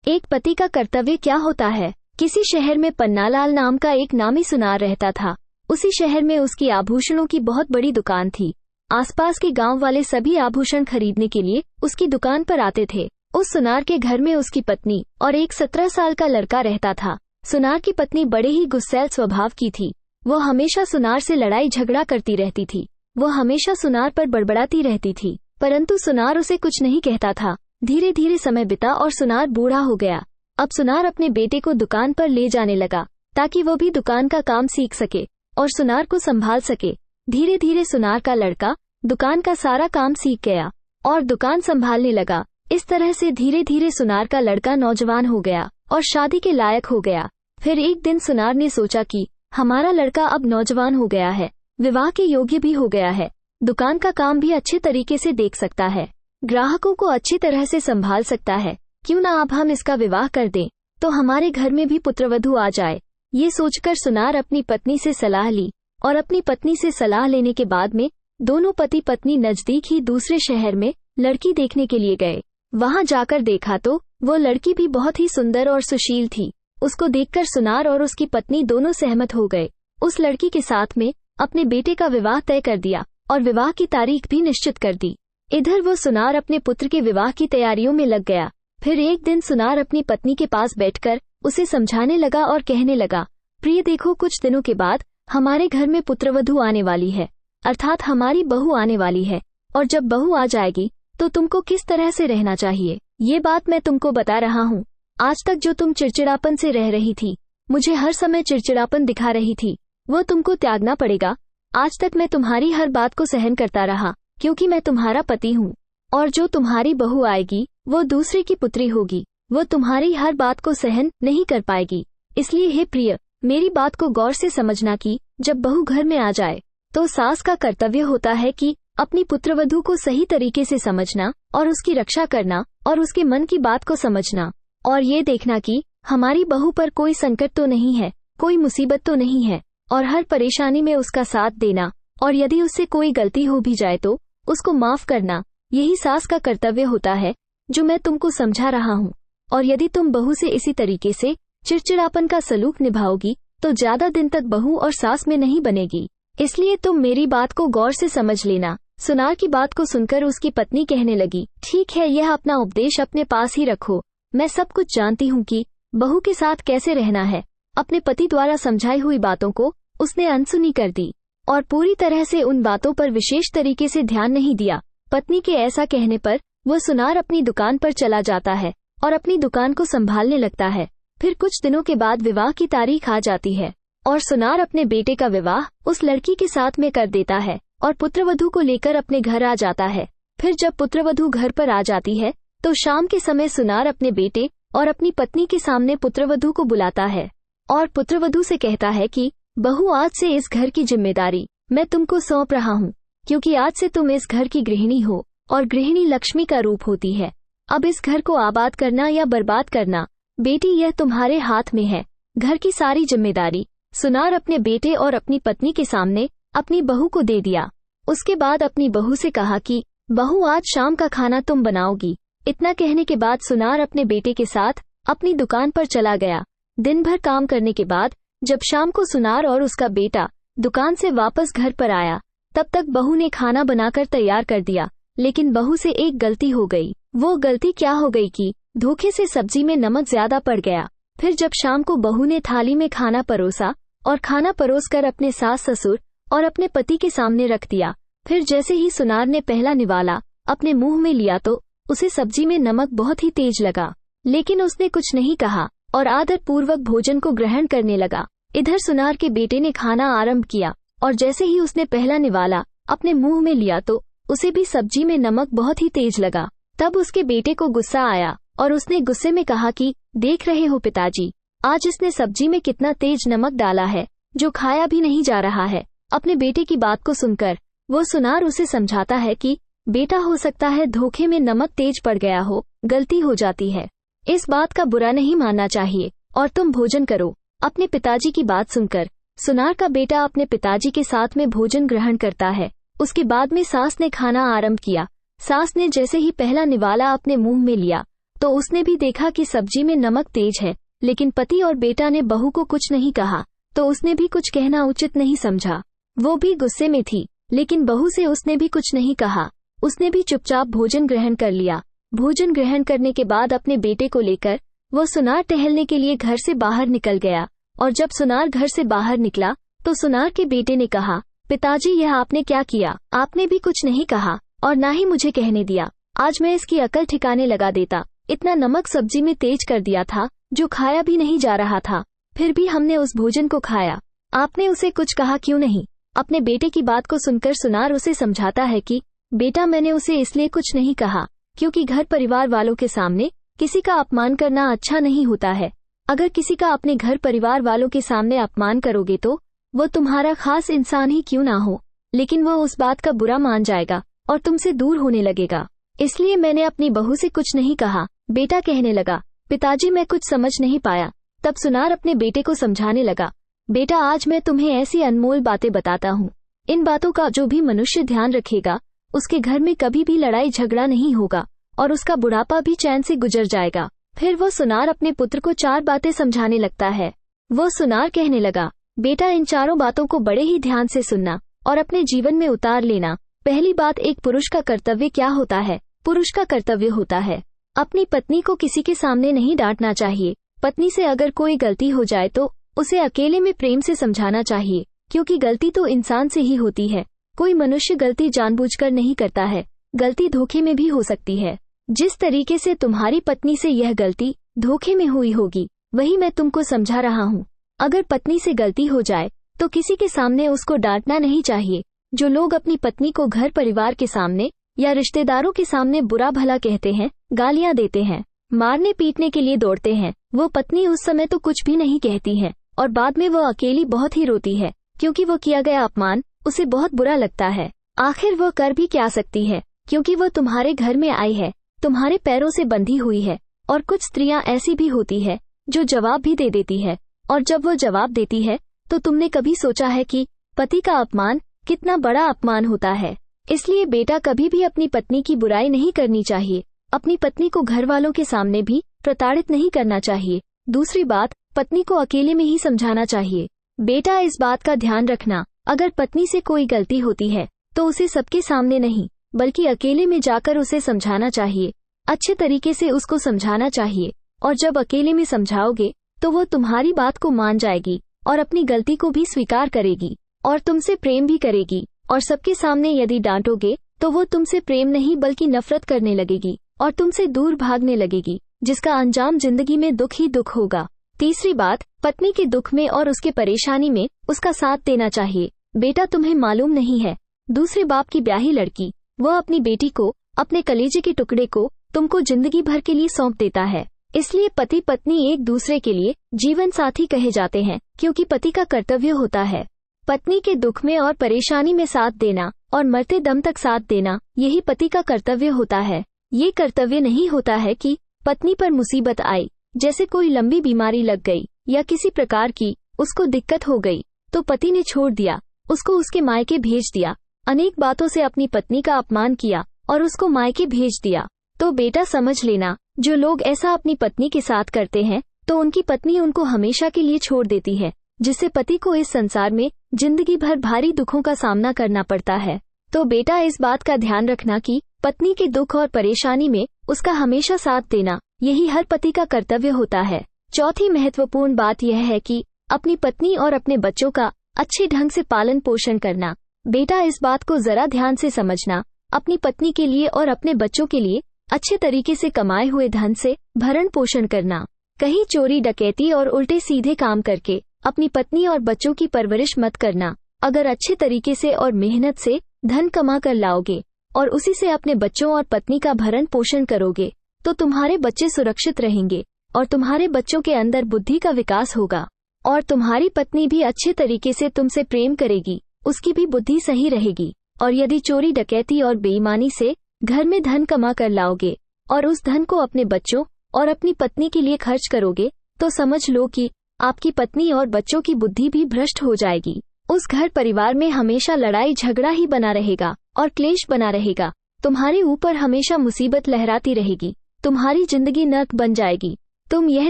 एक पति का कर्तव्य क्या होता है। किसी शहर में पन्नालाल नाम का एक नामी सुनार रहता था। उसी शहर में उसकी आभूषणों की बहुत बड़ी दुकान थी। आसपास के गांव वाले सभी आभूषण खरीदने के लिए उसकी दुकान पर आते थे। उस सुनार के घर में उसकी पत्नी और एक 17 साल का लड़का रहता था। सुनार की पत्नी बड़े ही गुस्सैल स्वभाव की थी। वो हमेशा सुनार से लड़ाई झगड़ा करती रहती थी। वो हमेशा सुनार पर बड़बड़ाती रहती थी, परंतु सुनार उसे कुछ नहीं कहता था। धीरे धीरे समय बीता और सुनार बूढ़ा हो गया। अब सुनार अपने बेटे को दुकान पर ले जाने लगा ताकि वो भी दुकान का काम सीख सके और सुनार को संभाल सके। धीरे धीरे सुनार का लड़का दुकान का सारा काम सीख गया और दुकान संभालने लगा। इस तरह से धीरे धीरे सुनार का लड़का नौजवान हो गया और शादी के लायक हो गया। फिर एक दिन सुनार ने सोचा कि हमारा लड़का अब नौजवान हो गया है, विवाह के योग्य भी हो गया है, दुकान का काम भी अच्छे तरीके से देख सकता है, ग्राहकों को अच्छी तरह से संभाल सकता है। क्यों ना अब हम इसका विवाह कर दें तो हमारे घर में भी पुत्रवधू आ जाए। ये सोचकर सुनार अपनी पत्नी से सलाह ली और अपनी पत्नी से सलाह लेने के बाद में दोनों पति पत्नी नजदीक ही दूसरे शहर में लड़की देखने के लिए गए। वहां जाकर देखा तो वो लड़की भी बहुत ही सुंदर और सुशील थी। उसको देखकर सुनार और उसकी पत्नी दोनों सहमत हो गए। उस लड़की के साथ में अपने बेटे का विवाह तय कर दिया और विवाह की तारीख भी निश्चित कर दी। इधर वो सुनार अपने पुत्र के विवाह की तैयारियों में लग गया। फिर एक दिन सुनार अपनी पत्नी के पास बैठकर उसे समझाने लगा और कहने लगा, प्रिय देखो, कुछ दिनों के बाद हमारे घर में पुत्रवधू आने वाली है, अर्थात हमारी बहू आने वाली है। और जब बहू आ जाएगी तो तुमको किस तरह से रहना चाहिए ये बात मैं तुमको बता रहा हूँ। आज तक जो तुम चिड़चिड़ापन से रह रही थी, मुझे हर समय चिड़चिड़ापन दिखा रही थी, वो तुमको त्यागना पड़ेगा। आज तक मैं तुम्हारी हर बात को सहन करता रहा क्योंकि मैं तुम्हारा पति हूँ। और जो तुम्हारी बहू आएगी वो दूसरे की पुत्री होगी, वो तुम्हारी हर बात को सहन नहीं कर पाएगी। इसलिए हे प्रिय, मेरी बात को गौर से समझना कि जब बहू घर में आ जाए तो सास का कर्तव्य होता है कि अपनी पुत्रवधू को सही तरीके से समझना और उसकी रक्षा करना और उसके मन की बात को समझना और ये देखना कि हमारी बहू पर कोई संकट तो नहीं है, कोई मुसीबत तो नहीं है, और हर परेशानी में उसका साथ देना, और यदि उससे कोई गलती हो भी जाए तो उसको माफ करना। यही सास का कर्तव्य होता है जो मैं तुमको समझा रहा हूँ। और यदि तुम बहू से इसी तरीके से चिड़चिड़ापन का सलूक निभाओगी तो ज्यादा दिन तक बहू और सास में नहीं बनेगी। इसलिए तुम मेरी बात को गौर से समझ लेना। सुनार की बात को सुनकर उसकी पत्नी कहने लगी, ठीक है, यह अपना उपदेश अपने पास ही रखो। मैं सब कुछ जानती हूँ कि बहू के साथ कैसे रहना है। अपने पति द्वारा समझाई हुई बातों को उसने अनसुनी कर दी और पूरी तरह से उन बातों पर विशेष तरीके से ध्यान नहीं दिया। पत्नी के ऐसा कहने पर वो सुनार अपनी दुकान पर चला जाता है और अपनी दुकान को संभालने लगता है। फिर कुछ दिनों के बाद विवाह की तारीख आ जाती है और सुनार अपने बेटे का विवाह उस लड़की के साथ में कर देता है और पुत्रवधू को लेकर अपने घर आ जाता है। फिर जब पुत्रवधू घर पर आ जाती है तो शाम के समय सुनार अपने बेटे और अपनी पत्नी के सामने पुत्रवधू को बुलाता है और पुत्रवधू से कहता है कि बहू, आज से इस घर की जिम्मेदारी मैं तुमको सौंप रहा हूँ, क्योंकि आज से तुम इस घर की गृहिणी हो और गृहिणी लक्ष्मी का रूप होती है। अब इस घर को आबाद करना या बर्बाद करना, बेटी, यह तुम्हारे हाथ में है। घर की सारी जिम्मेदारी सुनार अपने बेटे और अपनी पत्नी के सामने अपनी बहू को दे दिया। उसके बाद अपनी बहू से कहा कि बहू, आज शाम का खाना तुम बनाओगी। इतना कहने के बाद सुनार अपने बेटे के साथ अपनी दुकान पर चला गया। दिन भर काम करने के बाद जब शाम को सुनार और उसका बेटा दुकान से वापस घर पर आया, तब तक बहू ने खाना बनाकर तैयार कर दिया। लेकिन बहू से एक गलती हो गई। वो गलती क्या हो गई कि धोखे से सब्जी में नमक ज्यादा पड़ गया। फिर जब शाम को बहू ने थाली में खाना परोसा और खाना परोसकर अपने सास ससुर और अपने पति के सामने रख दिया। फिर जैसे ही सुनार ने पहला निवाला अपने मुंह में लिया तो उसे सब्जी में नमक बहुत ही तेज लगा, लेकिन उसने कुछ नहीं कहा और आदर पूर्वक भोजन को ग्रहण करने लगा। इधर सुनार के बेटे ने खाना आरंभ किया और जैसे ही उसने पहला निवाला अपने मुंह में लिया तो उसे भी सब्जी में नमक बहुत ही तेज लगा। तब उसके बेटे को गुस्सा आया और उसने गुस्से में कहा कि देख रहे हो पिताजी, आज इसने सब्जी में कितना तेज नमक डाला है जो खाया भी नहीं जा रहा है। अपने बेटे की बात को सुनकर वो सुनार उसे समझाता है कि बेटा, हो सकता है धोखे में नमक तेज पड़ गया हो, गलती हो जाती है, इस बात का बुरा नहीं मानना चाहिए और तुम भोजन करो। अपने पिताजी की बात सुनकर सुनार का बेटा अपने पिताजी के साथ में भोजन ग्रहण करता है। उसके बाद में सास ने खाना आरंभ किया। सास ने जैसे ही पहला निवाला अपने मुंह में लिया तो उसने भी देखा कि सब्जी में नमक तेज है, लेकिन पति और बेटा ने बहू को कुछ नहीं कहा, तो उसने भी कुछ कहना उचित नहीं समझा। वो भी गुस्से में थी, लेकिन बहू से उसने भी कुछ नहीं कहा। उसने भी चुपचाप भोजन ग्रहण कर लिया। भोजन ग्रहण करने के बाद अपने बेटे को लेकर वो सुनार टहलने के लिए घर से बाहर निकल गया। और जब सुनार घर से बाहर निकला तो सुनार के बेटे ने कहा, पिताजी यह आपने क्या किया? आपने भी कुछ नहीं कहा और ना ही मुझे कहने दिया। आज मैं इसकी अकल ठिकाने लगा देता। इतना नमक सब्जी में तेज कर दिया था जो खाया भी नहीं जा रहा था, फिर भी हमने उस भोजन को खाया। आपने उसे कुछ कहा क्यों नहीं? अपने बेटे की बात को सुनकर सुनार उसे समझाता है कि बेटा, मैंने उसे इसलिए कुछ नहीं कहा क्योंकि घर परिवार वालों के सामने किसी का अपमान करना अच्छा नहीं होता है। अगर किसी का अपने घर परिवार वालों के सामने अपमान करोगे तो वो तुम्हारा खास इंसान ही क्यों ना हो, लेकिन वो उस बात का बुरा मान जाएगा और तुमसे दूर होने लगेगा। इसलिए मैंने अपनी बहू से कुछ नहीं कहा। बेटा कहने लगा, पिताजी मैं कुछ समझ नहीं पाया। तब सुनार अपने बेटे को समझाने लगा, बेटा आज मैं तुम्हें ऐसी अनमोल बातें बताता हूँ। इन बातों का जो भी मनुष्य ध्यान रखेगा उसके घर में कभी भी लड़ाई झगड़ा नहीं होगा और उसका बुढ़ापा भी चैन से गुजर जाएगा। फिर वो सुनार अपने पुत्र को 4 बातें समझाने लगता है। वो सुनार कहने लगा, बेटा इन 4 बातों को बड़े ही ध्यान से सुनना और अपने जीवन में उतार लेना। पहली बात, एक पुरुष का कर्तव्य क्या होता है? पुरुष का कर्तव्य होता है अपनी पत्नी को किसी के सामने नहीं डांटना चाहिए। पत्नी से अगर कोई गलती हो जाए तो उसे अकेले में प्रेम से समझाना चाहिए, क्योंकि गलती तो इंसान से ही होती है। कोई मनुष्य गलती जानबूझकर नहीं करता है, गलती धोखे में भी हो सकती है। जिस तरीके से तुम्हारी पत्नी से यह गलती धोखे में हुई होगी वही मैं तुमको समझा रहा हूँ। अगर पत्नी से गलती हो जाए तो किसी के सामने उसको डांटना नहीं चाहिए। जो लोग अपनी पत्नी को घर परिवार के सामने या रिश्तेदारों के सामने बुरा भला कहते हैं, गालियां देते हैं, मारने पीटने के लिए दौड़ते हैं, वो पत्नी उस समय तो कुछ भी नहीं कहती है और बाद में वो अकेली बहुत ही रोती है, क्योंकि वो किया गया अपमान उसे बहुत बुरा लगता है। आखिर वो कर भी क्या सकती है, क्योंकि वो तुम्हारे घर में आई है, तुम्हारे पैरों से बंधी हुई है। और कुछ स्त्रियां ऐसी भी होती है जो जवाब भी दे देती है, और जब वो जवाब देती है तो तुमने कभी सोचा है कि पति का अपमान कितना बड़ा अपमान होता है? इसलिए बेटा कभी भी अपनी पत्नी की बुराई नहीं करनी चाहिए। अपनी पत्नी को घर वालों के सामने भी प्रताड़ित नहीं करना चाहिए। दूसरी बात, पत्नी को अकेले में ही समझाना चाहिए। बेटा इस बात का ध्यान रखना, अगर पत्नी से कोई गलती होती है तो उसे सबके सामने नहीं बल्कि अकेले में जाकर उसे समझाना चाहिए। अच्छे तरीके से उसको समझाना चाहिए, और जब अकेले में समझाओगे तो वो तुम्हारी बात को मान जाएगी और अपनी गलती को भी स्वीकार करेगी और तुमसे प्रेम भी करेगी। और सबके सामने यदि डांटोगे तो वो तुमसे प्रेम नहीं बल्कि नफरत करने लगेगी और तुमसे दूर भागने लगेगी, जिसका अंजाम जिंदगी में दुख ही दुख होगा। तीसरी बात, पत्नी के दुख में और उसके परेशानी में उसका साथ देना चाहिए। बेटा तुम्हें मालूम नहीं है, दूसरे बाप की ब्याही लड़की वो अपनी बेटी को, अपने कलेजे के टुकड़े को तुमको जिंदगी भर के लिए सौंप देता है। इसलिए पति पत्नी एक दूसरे के लिए जीवन साथी कहे जाते हैं, क्योंकि पति का कर्तव्य होता है पत्नी के दुख में और परेशानी में साथ देना और मरते दम तक साथ देना। यही पति का कर्तव्य होता है। ये कर्तव्य नहीं होता है कि पत्नी पर मुसीबत आई, जैसे कोई लंबी बीमारी लग गई या किसी प्रकार की उसको दिक्कत हो गई तो पति ने छोड़ दिया, उसको उसके मायके भेज दिया, अनेक बातों से अपनी पत्नी का अपमान किया और उसको मायके भेज दिया। तो बेटा समझ लेना, जो लोग ऐसा अपनी पत्नी के साथ करते हैं तो उनकी पत्नी उनको हमेशा के लिए छोड़ देती है, जिससे पति को इस संसार में जिंदगी भर भारी दुखों का सामना करना पड़ता है। तो बेटा इस बात का ध्यान रखना कि पत्नी के दुख और परेशानी में उसका हमेशा साथ देना, यही हर पति का कर्तव्य होता है। चौथी महत्वपूर्ण बात यह है कि अपनी पत्नी और अपने बच्चों का अच्छे ढंग से पालन पोषण करना। बेटा इस बात को जरा ध्यान से समझना, अपनी पत्नी के लिए और अपने बच्चों के लिए अच्छे तरीके से कमाए हुए धन से भरण पोषण करना। कहीं चोरी डकैती और उल्टे सीधे काम करके अपनी पत्नी और बच्चों की परवरिश मत करना। अगर अच्छे तरीके से और मेहनत से धन कमा कर लाओगे और उसी से अपने बच्चों और पत्नी का भरण पोषण करोगे तो तुम्हारे बच्चे सुरक्षित रहेंगे और तुम्हारे बच्चों के अंदर बुद्धि का विकास होगा और तुम्हारी पत्नी भी अच्छे तरीके से तुमसे प्रेम करेगी, उसकी भी बुद्धि सही रहेगी। और यदि चोरी डकैती और बेईमानी से घर में धन कमा कर लाओगे और उस धन को अपने बच्चों और अपनी पत्नी के लिए खर्च करोगे तो समझ लो कि आपकी पत्नी और बच्चों की बुद्धि भी भ्रष्ट हो जाएगी। उस घर परिवार में हमेशा लड़ाई झगड़ा ही बना रहेगा और क्लेश बना रहेगा। तुम्हारे ऊपर हमेशा मुसीबत लहराती रहेगी। तुम्हारी जिंदगी नर्क बन जाएगी। तुम यह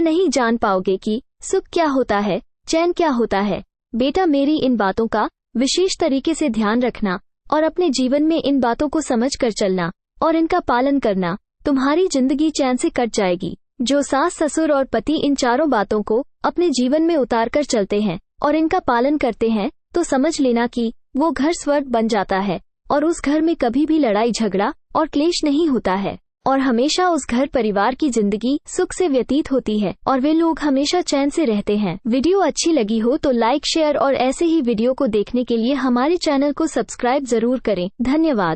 नहीं जान पाओगे कि सुख क्या होता है, चैन क्या होता है। बेटा, मेरी इन बातों का विशेष तरीके से ध्यान रखना और अपने जीवन में इन बातों को समझ कर चलना और इनका पालन करना। तुम्हारी जिंदगी चैन से कट जाएगी। जो सास, ससुर और पति इन चारों बातों को अपने जीवन में उतार कर चलते हैं और इनका पालन करते हैं, तो समझ लेना कि वो घर स्वर्ग बन जाता है और उस घर में कभी भी लड़ाई झगड़ा और क्लेश नहीं होता है और हमेशा उस घर परिवार की जिंदगी सुख से व्यतीत होती है और वे लोग हमेशा चैन से रहते हैं। वीडियो अच्छी लगी हो तो लाइक, शेयर और ऐसे ही वीडियो को देखने के लिए हमारे चैनल को सब्सक्राइब जरूर करें। धन्यवाद।